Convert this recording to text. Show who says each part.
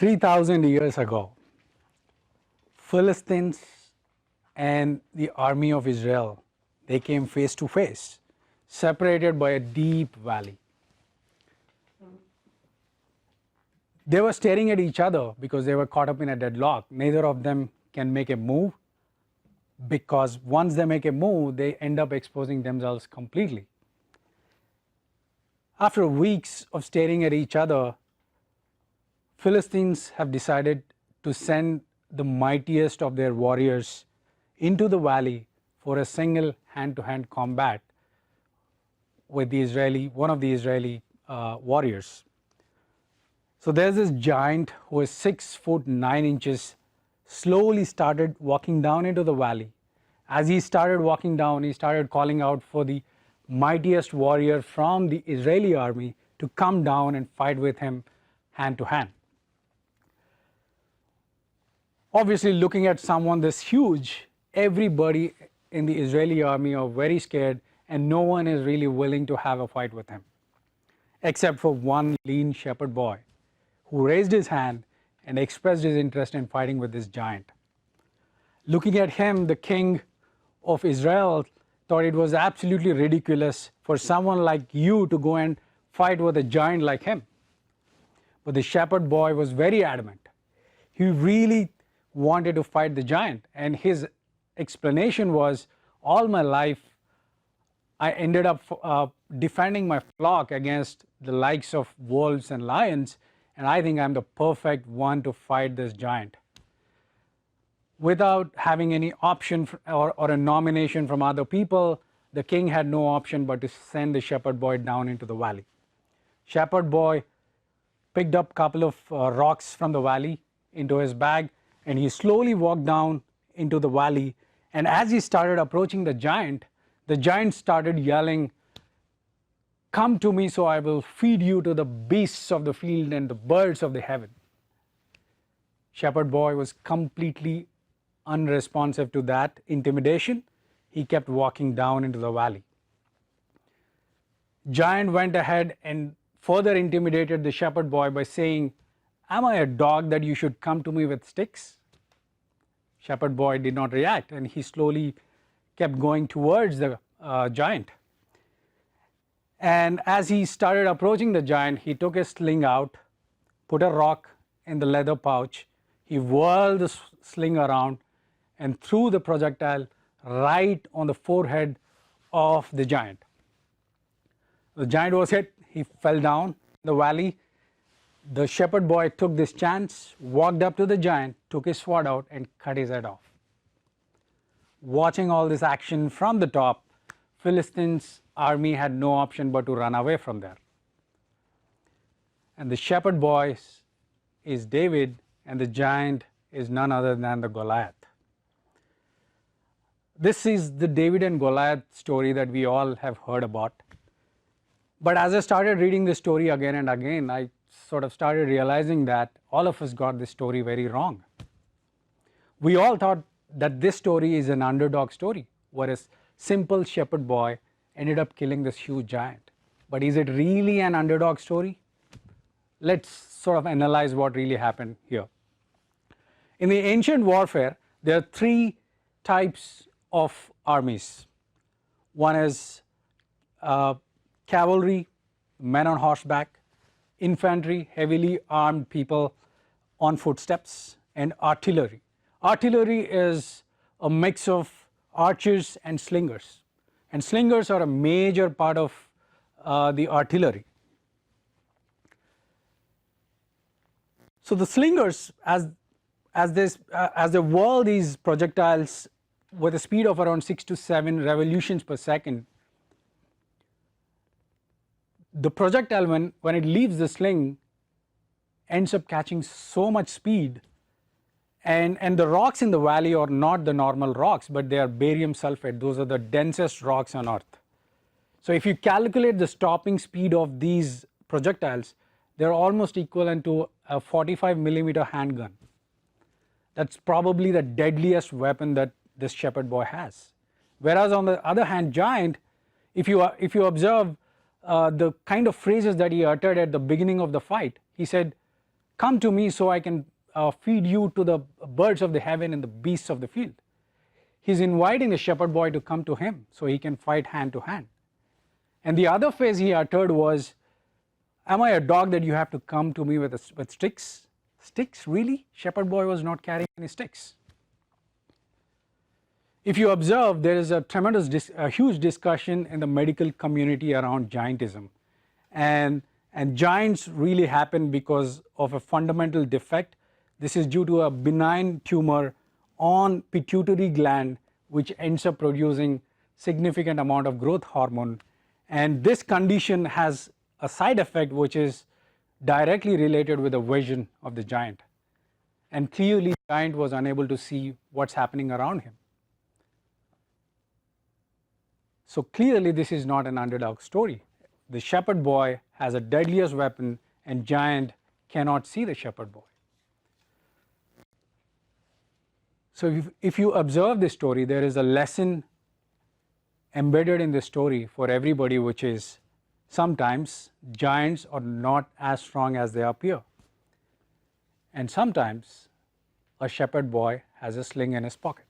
Speaker 1: 3,000 years ago, Philistines and the army of Israel, they came face to face, separated by a deep valley. They were staring at each other because they were caught up in a deadlock. Neither of them can make a move, because once they make a move, they end up exposing themselves completely. After weeks of staring at each other, Philistines have decided to send the mightiest of their warriors into the valley for a single hand-to-hand combat with one of the Israeli warriors. So there's this giant who is 6 foot 9 inches, slowly started walking down into the valley. As he started walking down, he started calling out for the mightiest warrior from the Israeli army to come down and fight with him hand to hand. Obviously, looking at someone this huge, everybody in the Israeli army are very scared, and no one is really willing to have a fight with him, except for one lean shepherd boy who raised his hand and expressed his interest in fighting with this giant. Looking at him, the king of Israel thought it was absolutely ridiculous for someone like you to go and fight with a giant like him. But the shepherd boy was very adamant. He really wanted to fight the giant, and his explanation was, all my life I ended up defending my flock against the likes of wolves and lions, and I think I'm the perfect one to fight this giant. Without having any option or a nomination from other people, the king had no option but to send the shepherd boy down into the valley. Shepherd boy picked up a couple of rocks from the valley into his bag, and he slowly walked down into the valley. And as he started approaching the giant started yelling, "Come to me, so I will feed you to the beasts of the field and the birds of the heaven." Shepherd boy was completely unresponsive to that intimidation. He kept walking down into the valley. Giant went ahead and further intimidated the shepherd boy by saying, "Am I a dog that you should come to me with sticks?" Shepherd boy did not react, and he slowly kept going towards the giant. And as he started approaching the giant, he took his sling out, put a rock in the leather pouch, he whirled the sling around and threw the projectile right on the forehead of the giant. The giant was hit, he fell down the valley. The shepherd boy took this chance, walked up to the giant, took his sword out and cut his head off. Watching all this action from the top, Philistines' army had no option but to run away from there. And the shepherd boy is David, and the giant is none other than the Goliath. This is the David and Goliath story that we all have heard about. But as I started reading this story again and again, I sort of started realizing that all of us got this story very wrong. We all thought that this story is an underdog story, where a simple shepherd boy ended up killing this huge giant. But is it really an underdog story? Let's sort of analyze what really happened here. In the ancient warfare, there are 3 types of armies. One is cavalry, men on horseback; infantry, heavily armed people on footsteps; and artillery. Artillery is a mix of archers and slingers, and slingers are a major part of the artillery. So the slingers, as they whirl these projectiles with a speed of around 6 to 7 revolutions per second, the projectile, when it leaves the sling, ends up catching so much speed, and the rocks in the valley are not the normal rocks, but they are barium sulfate. Those are the densest rocks on earth. So if you calculate the stopping speed of these projectiles, they're almost equivalent to a 45 millimeter handgun. That's probably the deadliest weapon that this shepherd boy has. Whereas on the other hand, giant, if you observe the kind of phrases that he uttered at the beginning of the fight, he said, come to me so I can feed you to the birds of the heaven and the beasts of the field. He's inviting the shepherd boy to come to him so he can fight hand to hand. And the other phrase he uttered was, am I a dog that you have to come to me with sticks? Sticks, really? Shepherd boy was not carrying any sticks. If you observe, there is a huge discussion in the medical community around giantism. And giants really happen because of a fundamental defect. This is due to a benign tumor on pituitary gland, which ends up producing significant amount of growth hormone. And this condition has a side effect which is directly related with the vision of the giant. And clearly, the giant was unable to see what's happening around him. So clearly, this is not an underdog story. The shepherd boy has a deadliest weapon, and giant cannot see the shepherd boy. So if you observe this story, there is a lesson embedded in this story for everybody, which is sometimes giants are not as strong as they appear. And sometimes a shepherd boy has a sling in his pocket.